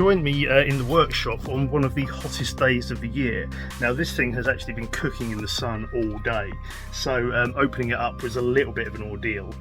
joined me in the workshop on one of the hottest days of the year. Now this thing has actually been cooking in the sun all day, so opening it up was a little bit of an ordeal.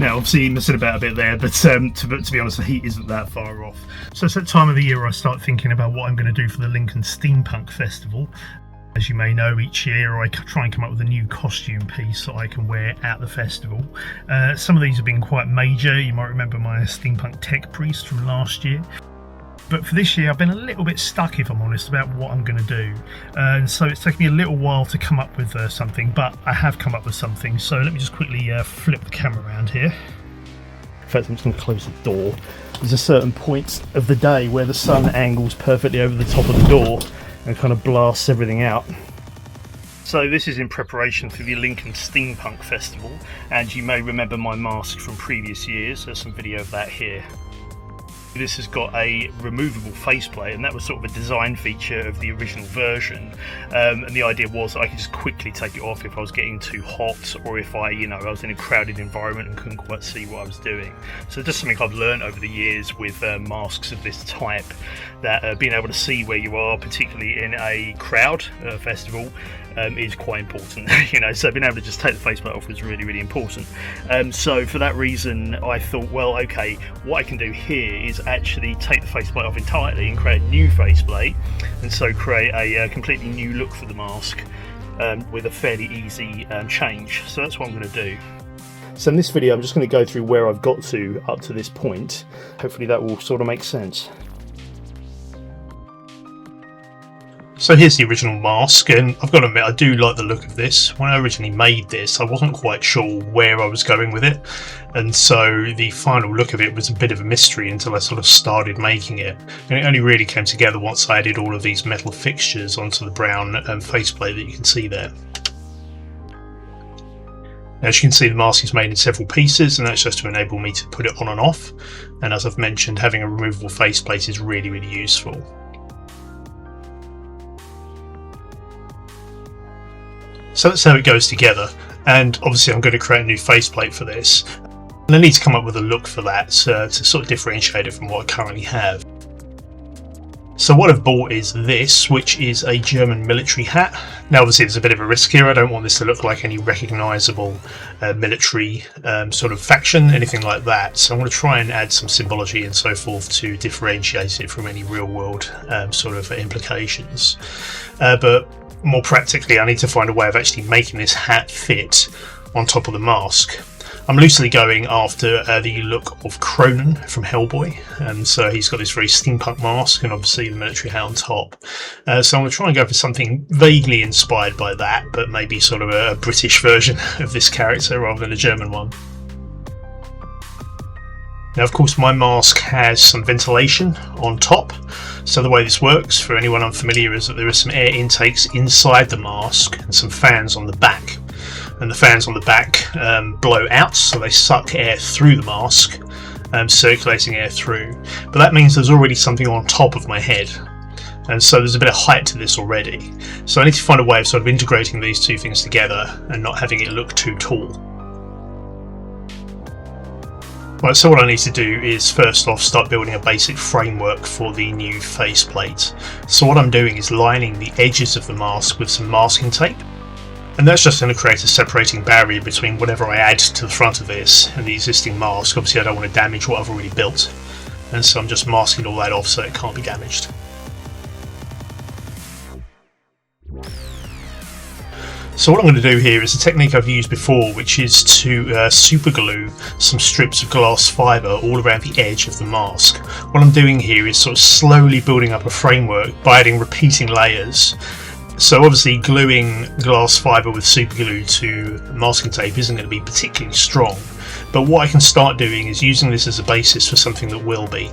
Now obviously messing about a bit there, but to be honest, the heat isn't that far off. So it's that time of the year where I start thinking about what I'm going to do for the Lincoln Steampunk Festival. As you may know, each year I try and come up with a new costume piece that I can wear at the festival. Some of these have been quite major. You might remember my steampunk tech priest from last year. But for this year I've been a little bit stuck, if I'm honest, about what I'm going to do. And so it's taken me a little while to come up with something, but I have come up with something. So let me just quickly flip the camera around here. In fact, I'm just going to close the door. There's a certain point of the day where the sun angles perfectly over the top of the door and kind of blasts everything out. So this is in preparation for the Lincoln Steampunk Festival, and you may remember my mask from previous years. There's some video of that here. This has got a removable faceplate, and that was sort of a design feature of the original version. And the idea was that I could just quickly take it off if I was getting too hot, or if I was in a crowded environment and couldn't quite see what I was doing. So just something I've learned over the years with masks of this type, that being able to see where you are, particularly in a crowd festival, is quite important. So being able to just take the faceplate off was really, really important. So for that reason, I thought, well, okay, what I can do here is actually take the faceplate off entirely and create a new faceplate, and so create a completely new look for the mask with a fairly easy change. So that's what I'm going to do. So in this video, I'm just going to go through where I've got to up to this point. Hopefully that will sort of make sense. So here's the original mask, and I've got to admit I do like the look of this. When I originally made this, I wasn't quite sure where I was going with it, and so the final look of it was a bit of a mystery until I sort of started making it. And it only really came together once I added all of these metal fixtures onto the brown faceplate that you can see there. As you can see, the mask is made in several pieces, and that's just to enable me to put it on and off. And as I've mentioned, having a removable faceplate is really, really useful. So that's how it goes together, and obviously I'm going to create a new faceplate for this, and I need to come up with a look for that to sort of differentiate it from what I currently have. So what I've bought is this, which is a German military hat. Now obviously there's a bit of a risk here. I don't want this to look like any recognisable military sort of faction, anything like that. So I'm going to try and add some symbology and so forth to differentiate it from any real world sort of implications. But more practically, I need to find a way of actually making this hat fit on top of the mask. I'm loosely going after the look of Cronin from Hellboy, and so he's got this very steampunk mask and obviously the military hat on top. So I'm going to try and go for something vaguely inspired by that, but maybe sort of a British version of this character rather than a German one. Now of course my mask has some ventilation on top, so the way this works for anyone unfamiliar is that there are some air intakes inside the mask and some fans on the back, and the fans on the back blow out, so they suck air through the mask, circulating air through, but that means there's already something on top of my head, and so there's a bit of height to this already. So I need to find a way of sort of integrating these two things together and not having it look too tall. Right, so what I need to do is first off start building a basic framework for the new faceplate. So what I'm doing is lining the edges of the mask with some masking tape, and that's just going to create a separating barrier between whatever I add to the front of this and the existing mask. Obviously I don't want to damage what I've already built, and so I'm just masking all that off so it can't be damaged. So what I'm going to do here is a technique I've used before, which is to super glue some strips of glass fibre all around the edge of the mask. What I'm doing here is sort of slowly building up a framework by adding repeating layers. So obviously gluing glass fibre with super glue to masking tape isn't going to be particularly strong, but what I can start doing is using this as a basis for something that will be.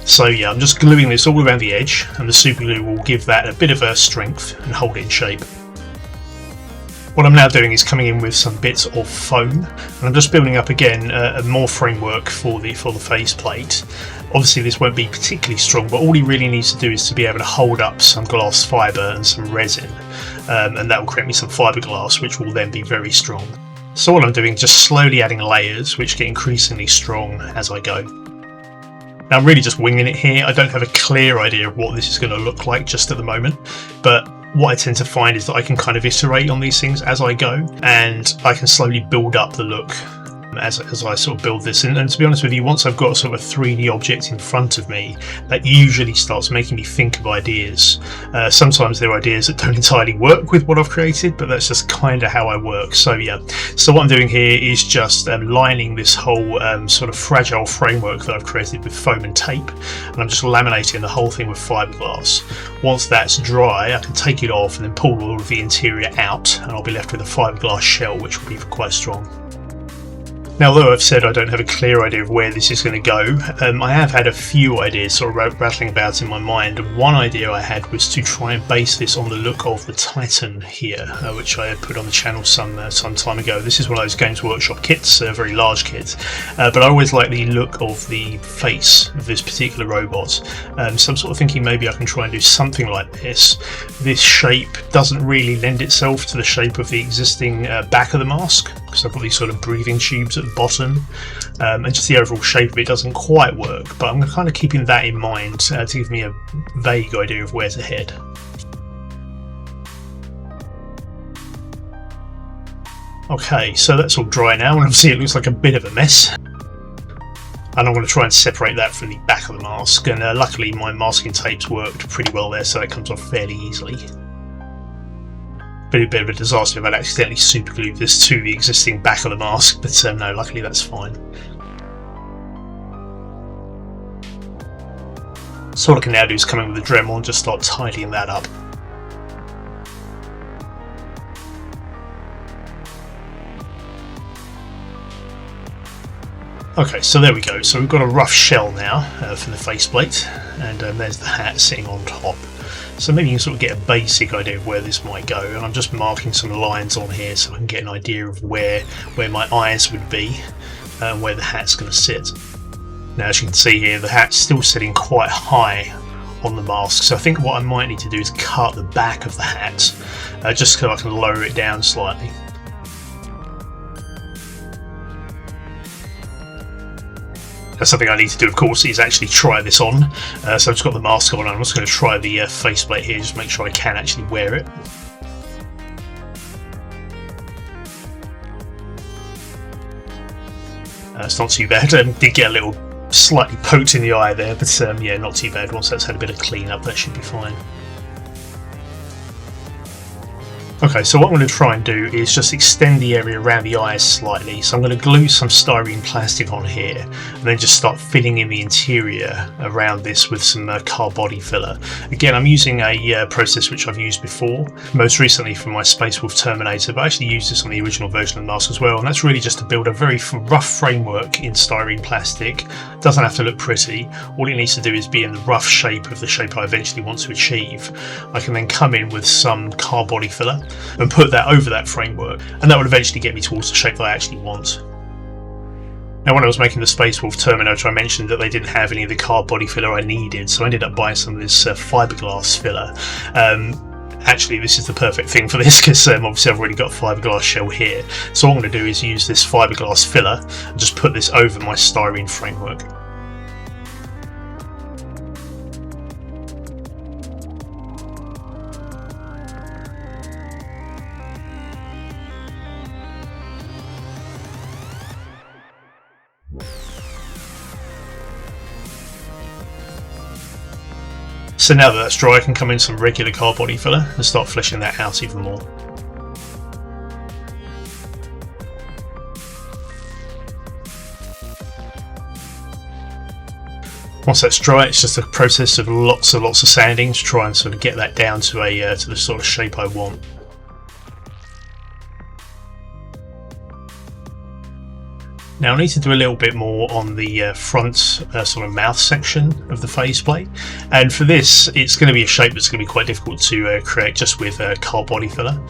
So yeah, I'm just gluing this all around the edge, and the super glue will give that a bit of a strength and hold it in shape. What I'm now doing is coming in with some bits of foam, and I'm just building up again a more framework for the faceplate. Obviously this won't be particularly strong, but all he really needs to do is to be able to hold up some glass fibre and some resin, and that will create me some fiberglass, which will then be very strong. So what I'm doing is just slowly adding layers, which get increasingly strong as I go. Now I'm really just winging it here. I don't have a clear idea of what this is going to look like just at the moment, but what I tend to find is that I can kind of iterate on these things as I go, and I can slowly build up the look as I sort of build this. And to be honest with you, once I've got sort of a 3D object in front of me, that usually starts making me think of ideas. Sometimes there are ideas that don't entirely work with what I've created, but that's just kind of how I work. So yeah, so what I'm doing here is just lining this whole sort of fragile framework that I've created with foam and tape, and I'm just laminating the whole thing with fiberglass. Once that's dry, I can take it off and then pull all of the interior out, and I'll be left with a fiberglass shell, which will be quite strong. Now, although I've said I don't have a clear idea of where this is going to go, I have had a few ideas sort of rattling about in my mind. And one idea I had was to try and base this on the look of the Titan here, which I had put on the channel some time ago. This is one of those Games Workshop kits, very large kits, but I always like the look of the face of this particular robot. So I'm sort of thinking maybe I can try and do something like this. This shape doesn't really lend itself to the shape of the existing back of the mask, because I've got these sort of breathing tubes at the bottom, and just the overall shape of it doesn't quite work, but I'm kind of keeping that in mind to give me a vague idea of where to head. Okay, so that's all dry now, and obviously it looks like a bit of a mess, and I'm going to try and separate that from the back of the mask, and luckily my masking tapes worked pretty well there, so it comes off fairly easily. Been a bit of a disaster if I'd accidentally superglued this to the existing back of the mask, but no, luckily that's fine. So what I can now do is come in with the Dremel and just start tidying that up. Okay, so there we go. So we've got a rough shell now for the faceplate, and there's the hat sitting on top. So maybe you can sort of get a basic idea of where this might go, and I'm just marking some lines on here so I can get an idea of where my eyes would be and where the hat's going to sit. Now, as you can see here, the hat's still sitting quite high on the mask, so I think what I might need to do is cut the back of the hat just so I can lower it down slightly. That's something I need to do, of course, is actually try this on. So I've just got the mask on, and I'm just going to try the faceplate here, just make sure I can actually wear it. It's not too bad. Did get a little slightly poked in the eye there, but yeah, not too bad. Once that's had a bit of clean up, that should be fine. Okay, so what I'm going to try and do is just extend the area around the eyes slightly. So I'm going to glue some styrene plastic on here and then just start filling in the interior around this with some car body filler. Again, I'm using a process which I've used before, most recently from my Space Wolf Terminator, but I actually used this on the original version of the mask as well, and that's really just to build a very rough framework in styrene plastic. It doesn't have to look pretty. All it needs to do is be in the rough shape of the shape I eventually want to achieve. I can then come in with some car body filler and put that over that framework, and that will eventually get me towards the shape that I actually want. Now, when I was making the Space Wolf Terminator, I mentioned that they didn't have any of the car body filler I needed, so I ended up buying some of this fiberglass filler. Actually, this is the perfect thing for this because obviously I've already got a fiberglass shell here. So what I'm going to do is use this fiberglass filler and just put this over my styrene framework. So now that that's dry, I can come in some regular car body filler and start fleshing that out even more. Once that's dry, it's just a process of lots of sanding to try and sort of get that down to the sort of shape I want. Now I need to do a little bit more on the front sort of mouth section of the faceplate, and for this it's going to be a shape that's going to be quite difficult to create just with car body filler.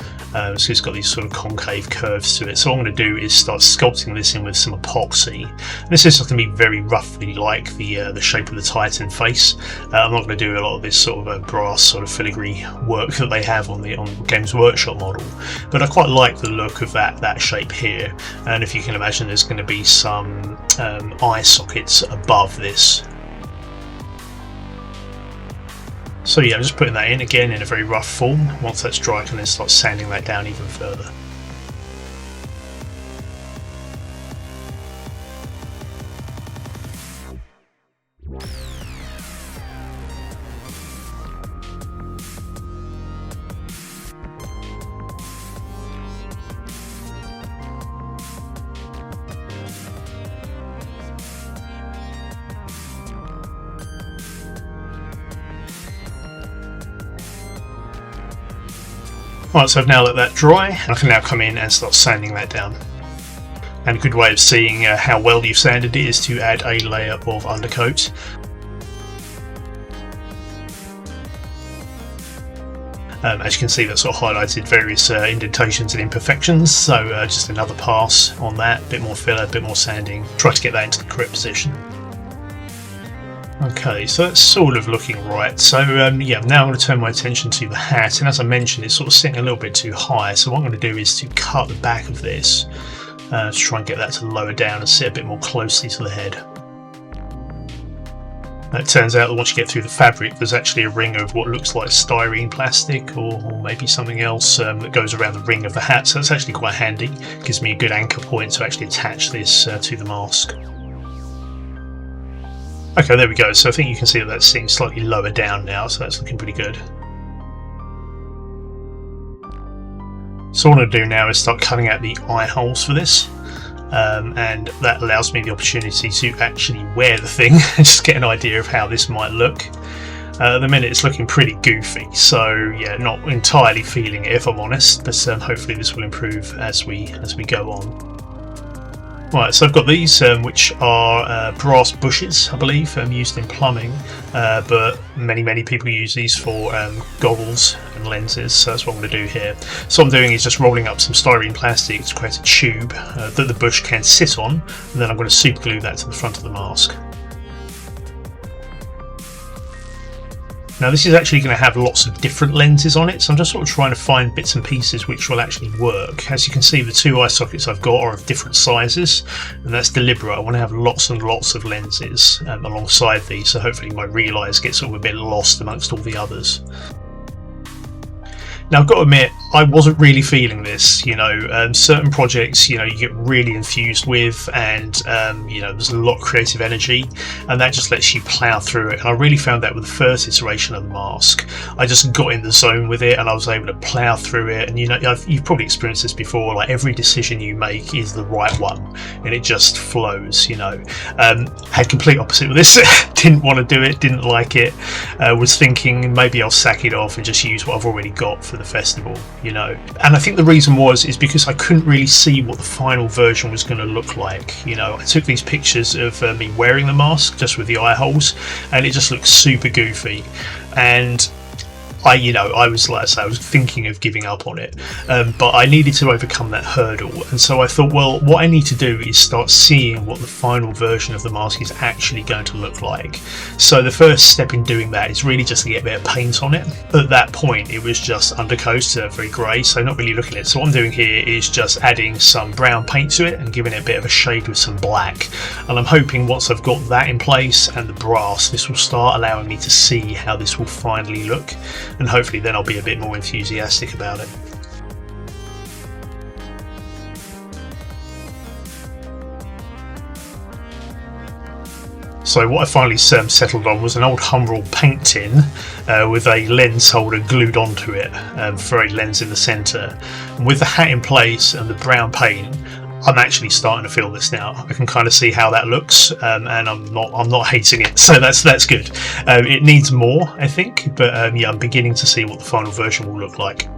So it's got these sort of concave curves to it. So what I'm going to do is start sculpting this in with some epoxy. This is going to be very roughly like the shape of the Titan face. I'm not going to do a lot of this sort of brass sort of filigree work that they have on Games Workshop model, but I quite like the look of that shape here. And if you can imagine, there's going to be some eye sockets above this. So yeah, I'm just putting that in again in a very rough form. Once that's dry, I can then start sanding that down even further. Right, so I've now let that dry, and I can now come in and start sanding that down. And a good way of seeing how well you've sanded it is to add a layer of undercoat. As you can see, that's sort of highlighted various indentations and imperfections, so just another pass on that, a bit more filler, a bit more sanding, try to get that into the correct position. Okay, so that's sort of looking right. So yeah, now I'm going to turn my attention to the hat, and as I mentioned, it's sort of sitting a little bit too high, so what I'm going to do is to cut the back of this to try and get that to lower down and sit a bit more closely to the head. It turns out that once you get through the fabric, there's actually a ring of what looks like styrene plastic or maybe something else that goes around the ring of the hat, so that's actually quite handy. It gives me a good anchor point to actually attach this to the mask. Okay, there we go. So I think you can see that that's sitting slightly lower down now, so that's looking pretty good. So what I'm going to do now is start cutting out the eye holes for this, and that allows me the opportunity to actually wear the thing and just get an idea of how this might look. At the minute it's looking pretty goofy, so yeah, not entirely feeling it if I'm honest, but hopefully this will improve as we go on. Right, so I've got these, which are brass bushes, I believe, used in plumbing, but many people use these for goggles and lenses, so that's what I'm going to do here. So what I'm doing is just rolling up some styrene plastic to create a tube that the bush can sit on, and then I'm going to super glue that to the front of the mask. Now this is actually going to have lots of different lenses on it, so I'm just sort of trying to find bits and pieces which will actually work. As you can see, the two eye sockets I've got are of different sizes, and that's deliberate. I want to have lots and lots of lenses alongside these, so hopefully my real eyes get sort of a bit lost amongst all the others. Now I've got to admit, I wasn't really feeling this, certain projects, you get really infused with, and there's a lot of creative energy, and that just lets you plough through it. And I really found that with the first iteration of the mask. I just got in the zone with it, and I was able to plough through it. And you've probably experienced this before, like every decision you make is the right one, and it just flows, Had complete opposite with this. Didn't want to do it, didn't like it, was thinking maybe I'll sack it off and just use what I've already got for the festival, and I think the reason is because I couldn't really see what the final version was going to look like. I took these pictures of me wearing the mask just with the eye holes, and it just looked super goofy, and I was, like I say, I was thinking of giving up on it, but I needed to overcome that hurdle, and so I thought, well, what I need to do is start seeing what the final version of the mask is actually going to look like. So the first step in doing that is really just to get a bit of paint on it. At that point it was just undercoat, very grey, so not really looking at it. So what I'm doing here is just adding some brown paint to it and giving it a bit of a shade with some black, and I'm hoping once I've got that in place and the brass, this will start allowing me to see how this will finally look, and hopefully then I'll be a bit more enthusiastic about it. So what I finally settled on was an old Humbrol paint tin with a lens holder glued onto it for a lens in the centre. And with the hat in place and the brown paint, I'm actually starting to feel this now. I can kind of see how that looks, and I'm not hating it, so that's good. It needs more, I think, but yeah, I'm beginning to see what the final version will look like.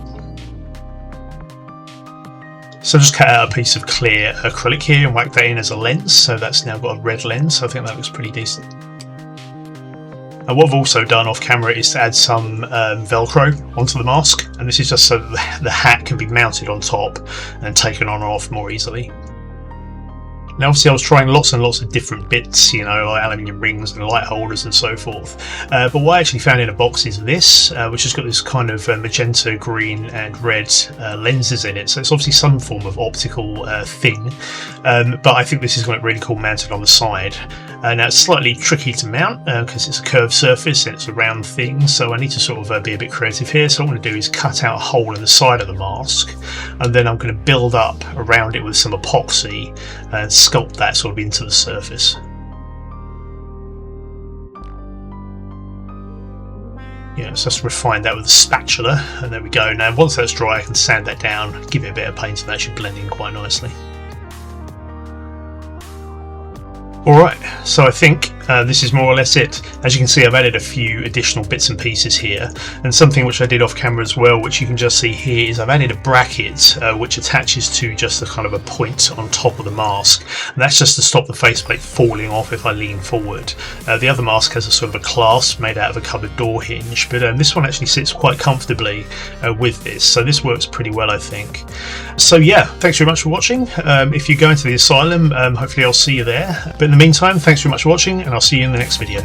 So just cut out a piece of clear acrylic here and whack that in as a lens, so that's now got a red lens, so I think that looks pretty decent. And what I've also done off camera is to add some Velcro onto the mask, and this is just so that the hat can be mounted on top and taken on or off more easily. Now obviously I was trying lots and lots of different bits, you know, like aluminium rings and light holders and so forth. But what I actually found in a box is this, which has got this kind of magenta, green and red lenses in it. So it's obviously some form of optical thing. But I think this is going to look really cool mounted on the side. Now it's slightly tricky to mount because it's a curved surface and it's a round thing. So I need to sort of be a bit creative here. So what I'm going to do is cut out a hole in the side of the mask. And then I'm going to build up around it with some epoxy and sculpt that sort of into the surface. Yeah, so just refine that with a spatula, and there we go. Now once that's dry I can sand that down, give it a bit of paint, and that should blend in quite nicely. Alright, so I think this is more or less it. As you can see, I've added a few additional bits and pieces here, and something which I did off camera as well, which you can just see here, is I've added a bracket which attaches to just a kind of a point on top of the mask, and that's just to stop the faceplate falling off if I lean forward. The other mask has a sort of a clasp made out of a cupboard door hinge, but this one actually sits quite comfortably with this, so this works pretty well I think. So yeah, thanks very much for watching. If you go into the asylum, hopefully I'll see you there, but in the meantime, thanks very much for watching, and I'll see you in the next video.